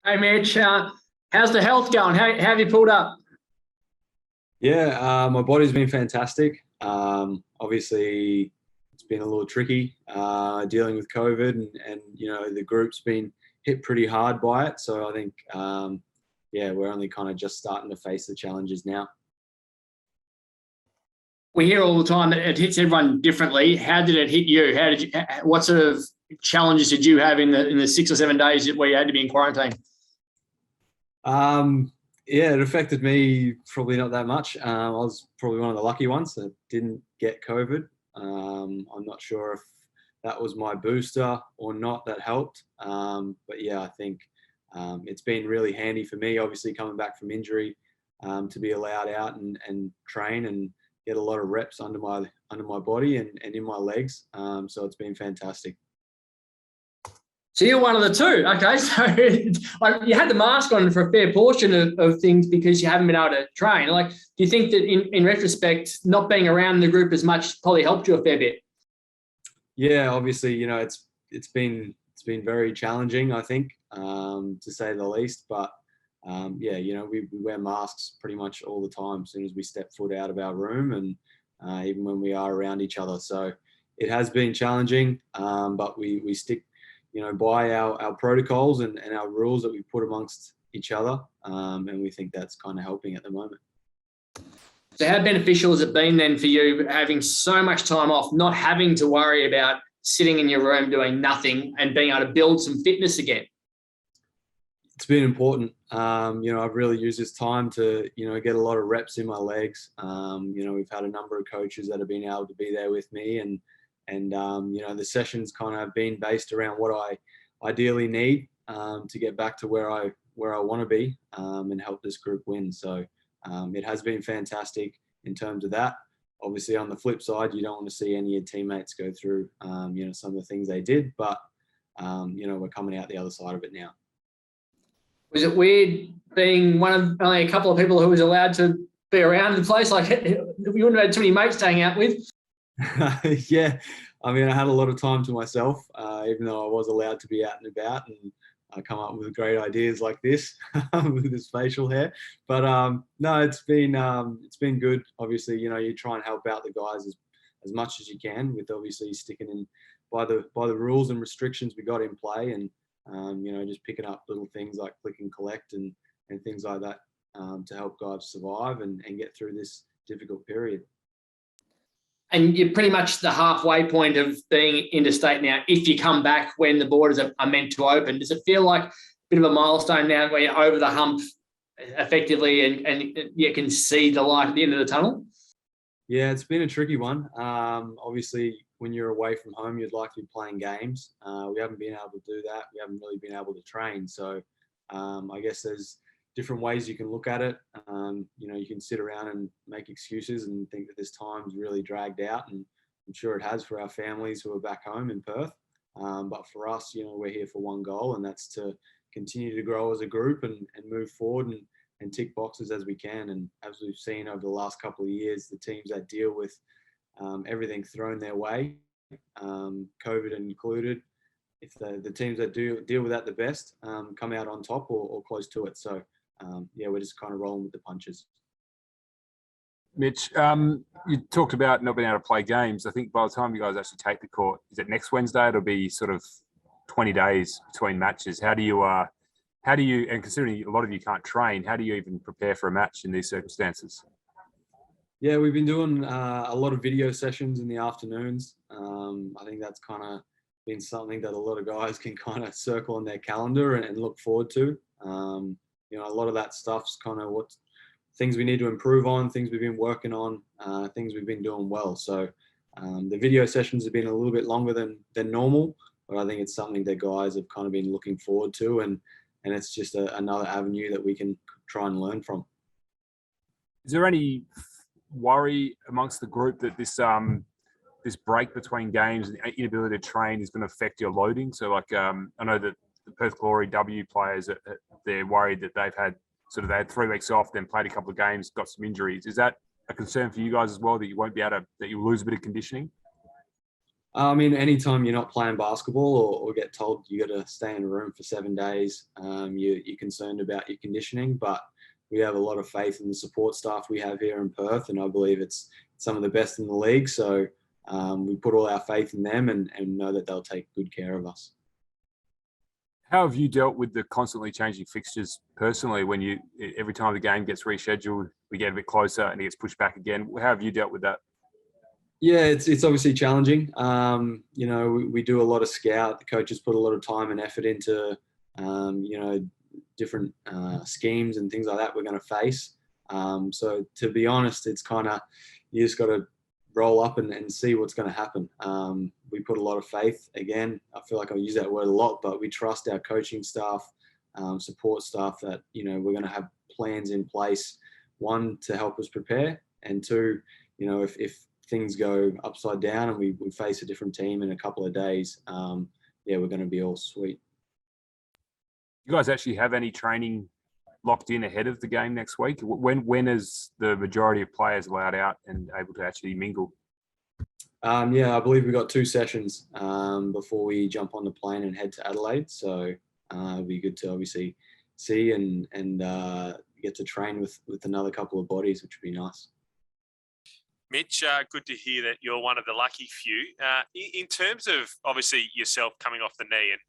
Hey, Mitch, how's the health going? How have you pulled up? Yeah, my body's been fantastic. Obviously, it's been a little tricky dealing with COVID, and the group's been hit pretty hard by it. So I think, yeah, we're only kind of just starting to face the challenges now. We hear all the time that it hits everyone differently. How did it hit you? What sort of challenges did you have in the 6 or 7 days where you had to be in quarantine? Yeah, it affected me probably not that much. I was probably one of the lucky ones that didn't get COVID. I'm not sure if that was my booster or not that helped. But yeah, I think it's been really handy for me, obviously coming back from injury, to be allowed out and train and get a lot of reps under my body and in my legs. So it's been fantastic. So you're one of the two. Okay, so like you had the mask on for a fair portion of things because you haven't been able to train. Like, do you think that in retrospect, not being around the group as much probably helped you a fair bit? Yeah, obviously, it's been very challenging, I think, to say the least. But yeah, we wear masks pretty much all the time as soon as we step foot out of our room, and even when we are around each other. So it has been challenging, but we stick, by our protocols and our rules that we put amongst each other, and we think that's kind of helping at the moment. So how beneficial has it been then for you having so much time off, not having to worry about sitting in your room doing nothing and being able to build some fitness again? It's been important. I've really used this time to, get a lot of reps in my legs. We've had a number of coaches that have been able to be there with me, and the sessions kind of been based around what I ideally need to get back to where I want to be, and help this group win. So it has been fantastic in terms of that. Obviously, on the flip side, you don't want to see any of your teammates go through, some of the things they did, but we're coming out the other side of it now. Was it weird being one of only a couple of people who was allowed to be around the place? Like, you wouldn't have had too many mates to hang out with. Yeah, I mean, I had a lot of time to myself, even though I was allowed to be out and about, and I come up with great ideas like this with this facial hair. But no, it's been good. Obviously, you try and help out the guys as much as you can, with obviously sticking in by the rules and restrictions we got in play, and just picking up little things like click and collect and things like that, to help guys survive and get through this difficult period. And you're pretty much the halfway point of being interstate now. If you come back when the borders are meant to open, does it feel like a bit of a milestone now where you're over the hump effectively and you can see the light at the end of the tunnel? Yeah, it's been a tricky one. Obviously, when you're away from home, you'd like to be playing games. We haven't been able to do that. We haven't really been able to train. So I guess there's different ways you can look at it. You can sit around and make excuses and think that this time's really dragged out, and I'm sure it has for our families who are back home in Perth. But for us, we're here for one goal, and that's to continue to grow as a group and move forward and tick boxes as we can. And as we've seen over the last couple of years, the teams that deal with everything thrown their way, COVID included, if the teams that do deal with that the best, come out on top or close to it. So yeah, we're just kind of rolling with the punches. Mitch, you talked about not being able to play games. I think by the time you guys actually take the court, is it next Wednesday? It'll be sort of 20 days between matches. How do you, and considering a lot of you can't train, how do you even prepare for a match in these circumstances? Yeah, we've been doing a lot of video sessions in the afternoons. I think that's kind of been something that a lot of guys can kind of circle on their calendar and look forward to. A lot of that stuff's kind of what things we need to improve on, things we've been working on, things we've been doing well. So the video sessions have been a little bit longer than normal, but I think it's something that guys have kind of been looking forward to, and it's just another avenue that we can try and learn from. Is there any worry amongst the group that this break between games and inability to train is going to affect your loading? So like, I know that the Perth Glory W players, they're worried that they had 3 weeks off, then played a couple of games, got some injuries. Is that a concern for you guys as well, that you won't be able to, that you'll lose a bit of conditioning? I mean, anytime you're not playing basketball or get told you got to stay in a room for 7 days, you're concerned about your conditioning. But we have a lot of faith in the support staff we have here in Perth, and I believe it's some of the best in the league. So we put all our faith in them and know that they'll take good care of us. How have you dealt with the constantly changing fixtures personally? When every time the game gets rescheduled, we get a bit closer and it gets pushed back again. How have you dealt with that? Yeah, it's obviously challenging. We do a lot of scout. The coaches put a lot of time and effort into, different schemes and things like that we're going to face. So to be honest, it's kind of, you just got to roll up and see what's going to happen. We put a lot of faith. Again, I feel like I use that word a lot, but we trust our coaching staff, support staff that, we're going to have plans in place, one, to help us prepare, and two, if things go upside down and we face a different team in a couple of days, we're going to be all sweet. You guys actually have any training locked in ahead of the game next week? When is the majority of players allowed out and able to actually mingle? I believe we've got 2 sessions before we jump on the plane and head to Adelaide. So it'll be good to obviously see and get to train with another couple of bodies, which would be nice. Mitch, good to hear that you're one of the lucky few. In terms of obviously yourself coming off the knee, and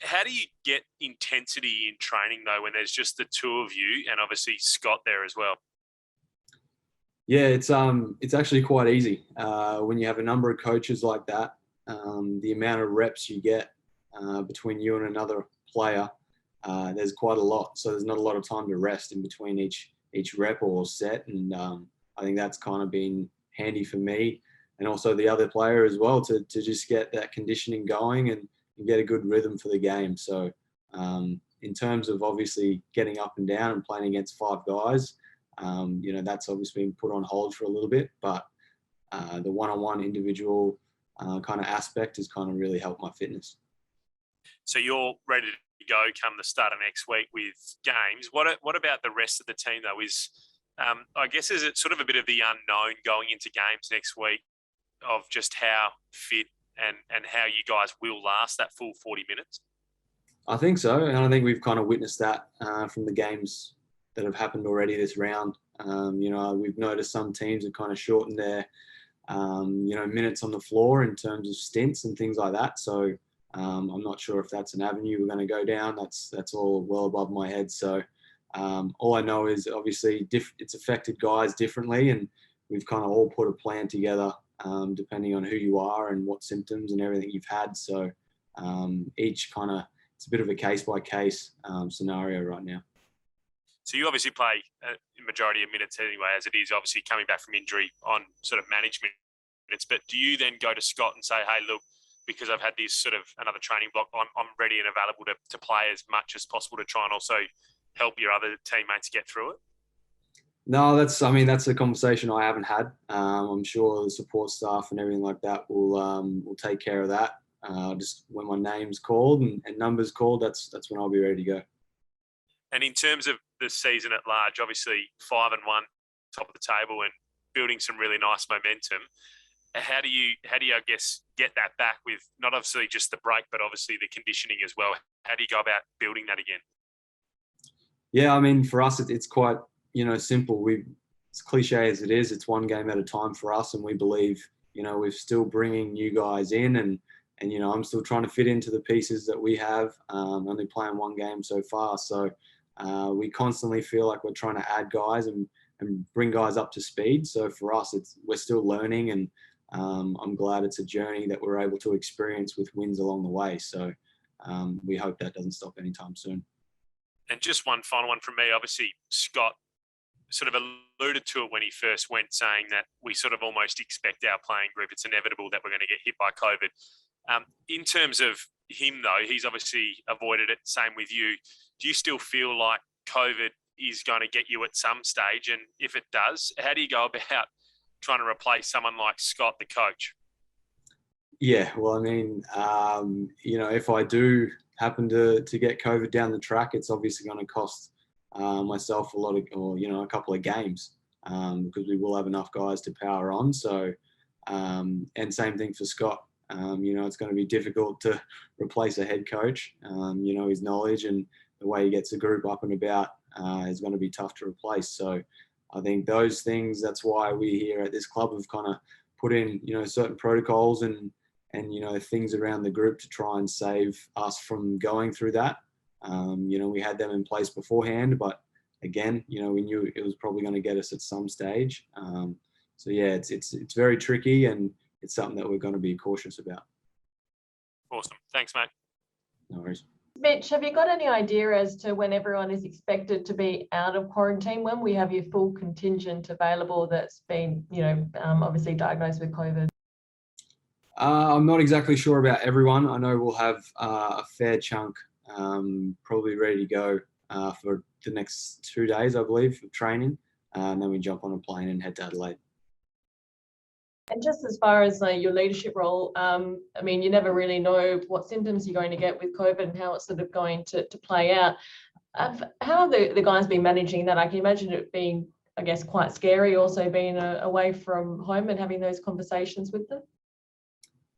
how do you get intensity in training though when there's just the 2 of you and obviously Scott there as well? Yeah, it's actually quite easy when you have a number of coaches like that. The amount of reps you get between you and another player, there's quite a lot. So there's not a lot of time to rest in between each rep or set, and I think that's kind of been handy for me and also the other player as well to just get that conditioning going and get a good rhythm for the game. So in terms of obviously getting up and down and playing against 5 guys, that's obviously been put on hold for a little bit, but the one-on-one individual kind of aspect has kind of really helped my fitness. So you're ready to go come the start of next week with games. What about the rest of the team though? Is it sort of a bit of the unknown going into games next week of just how fit and how you guys will last that full 40 minutes? I think so, and I think we've kind of witnessed that from the games that have happened already this round. We've noticed some teams have kind of shortened their, minutes on the floor in terms of stints and things like that. So I'm not sure if that's an avenue we're going to go down. That's all well above my head. So all I know is obviously it's affected guys differently, and we've kind of all put a plan together depending on who you are and what symptoms and everything you've had. So each kind of, it's a bit of a case-by-case scenario right now. So you obviously play a majority of minutes anyway, as it is obviously coming back from injury on sort of management minutes. But do you then go to Scott and say, hey, look, because I've had this sort of another training block, I'm ready and available to play as much as possible to try and also help your other teammates get through it? No, that's a conversation I haven't had. I'm sure the support staff and everything like that will take care of that. Just when my name's called and numbers called, that's when I'll be ready to go. And in terms of the season at large, obviously 5-1, top of the table, and building some really nice momentum. How do you, I guess, get that back with not obviously just the break, but obviously the conditioning as well? How do you go about building that again? Yeah, I mean, for us, it's quite, simple. As cliche as it is, it's one game at a time for us, and we believe, we're still bringing new guys in, and I'm still trying to fit into the pieces that we have. Only playing 1 game so far, so we constantly feel like we're trying to add guys and bring guys up to speed. So for us, we're still learning, and I'm glad it's a journey that we're able to experience with wins along the way. So we hope that doesn't stop anytime soon. And just one final one from me. Obviously, Scott sort of alluded to it when he first went, saying that we sort of almost expect our playing group, it's inevitable that we're going to get hit by COVID. In terms of him, though, he's obviously avoided it. Same with you. Do you still feel like COVID is going to get you at some stage? And if it does, how do you go about trying to replace someone like Scott, the coach? Yeah, well, I mean, if I do happen to get COVID down the track, it's obviously going to cost myself a couple of games because we will have enough guys to power on. So, and same thing for Scott. It's going to be difficult to replace a head coach. His knowledge and the way he gets the group up and about is going to be tough to replace. So I think those things, that's why we here at this club have kind of put in, certain protocols and things around the group to try and save us from going through that. We had them in place beforehand, but again, we knew it was probably going to get us at some stage. It's very tricky, and it's something that we're going to be cautious about. Awesome. Thanks, mate. No worries. Mitch, have you got any idea as to when everyone is expected to be out of quarantine? When we have your full contingent available that's been, obviously diagnosed with COVID? I'm not exactly sure about everyone. I know we'll have a fair chunk probably ready to go for the next 2 days, I believe, for training. And then we jump on a plane and head to Adelaide. And just as far as your leadership role, you never really know what symptoms you're going to get with COVID and how it's sort of going to play out. How have the guys been managing that? I can imagine it being, I guess, quite scary, also being away from home and having those conversations with them.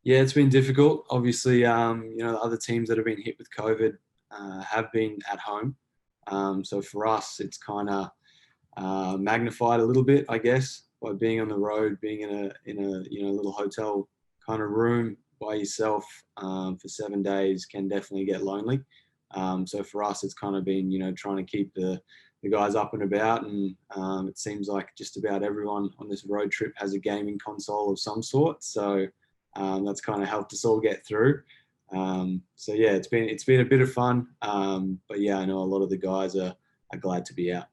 Yeah, it's been difficult. Obviously, the other teams that have been hit with COVID have been at home. So for us, it's kind of magnified a little bit, I guess, by being on the road, being in a little hotel kind of room by yourself for 7 days can definitely get lonely. So for us, it's kind of been, trying to keep the guys up and about. And it seems like just about everyone on this road trip has a gaming console of some sort. So that's kind of helped us all get through. It's been a bit of fun. But yeah, I know a lot of the guys are glad to be out.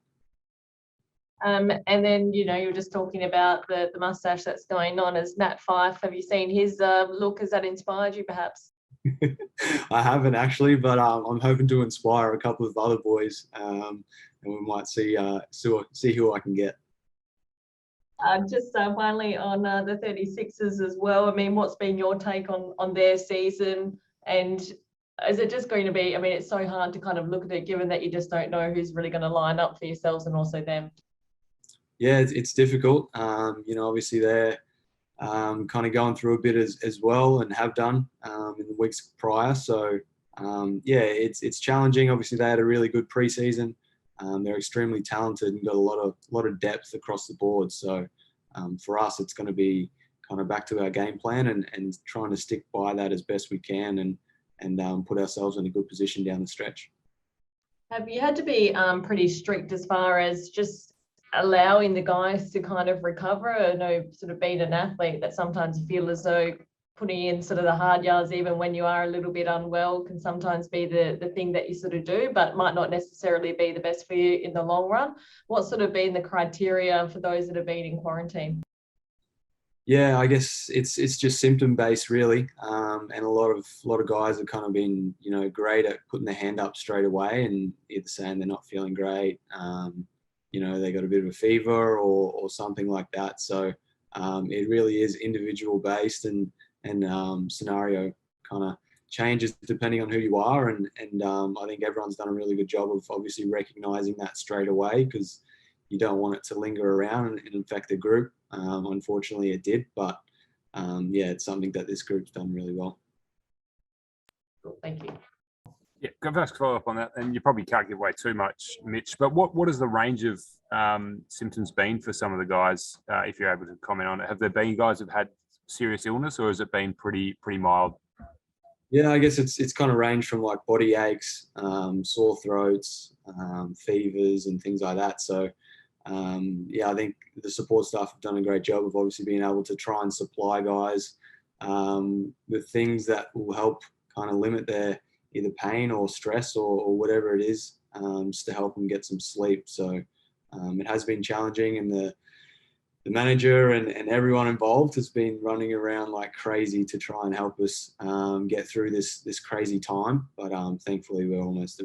And then, you were just talking about the mustache that's going on as Nat Fife. Have you seen his look? Has that inspired you perhaps? I haven't actually, but I'm hoping to inspire a couple of other boys, and we might see who I can get. Just finally on the 36ers as well. What's been your take on their season? And is it just going to be, it's so hard to kind of look at it given that you just don't know who's really going to line up for yourselves and also them. Yeah, it's difficult. Obviously they're kind of going through a bit as well and have done in the weeks prior. So it's challenging. Obviously they had a really good preseason. They're extremely talented and got a lot of depth across the board. So for us, it's going to be kind of back to our game plan and trying to stick by that as best we can and put ourselves in a good position down the stretch. Have you had to be pretty strict as far as just allowing the guys to kind of recover? I know, sort of being an athlete, that sometimes you feel as though putting in sort of the hard yards, even when you are a little bit unwell, can sometimes be the thing that you sort of do, but might not necessarily be the best for you in the long run. What's sort of been the criteria for those that have been in quarantine? Yeah, I guess it's just symptom based really, and a lot of guys have kind of been great at putting their hand up straight away and either saying they're not feeling great, they got a bit of a fever or something like that. So it really is individual based and scenario kind of changes depending on who you are. And I think everyone's done a really good job of obviously recognizing that straight away, because you don't want it to linger around and infect the group. Unfortunately, it did. But it's something that this group's done really well. Cool, thank you. Yeah, can I ask a follow up on that? And you probably can't give away too much, Mitch, but what has the range of symptoms been for some of the guys, if you're able to comment on it? Have there been guys who've had serious illness, or has it been pretty mild? Yeah, I guess it's kind of ranged from like body aches, sore throats, fevers and things like that. So I think the support staff have done a great job of obviously being able to try and supply guys with things that will help kind of limit their either pain or stress or whatever it is, just to help them get some sleep. So it has been challenging, and the manager and everyone involved has been running around like crazy to try and help us get through this crazy time. But thankfully we're almost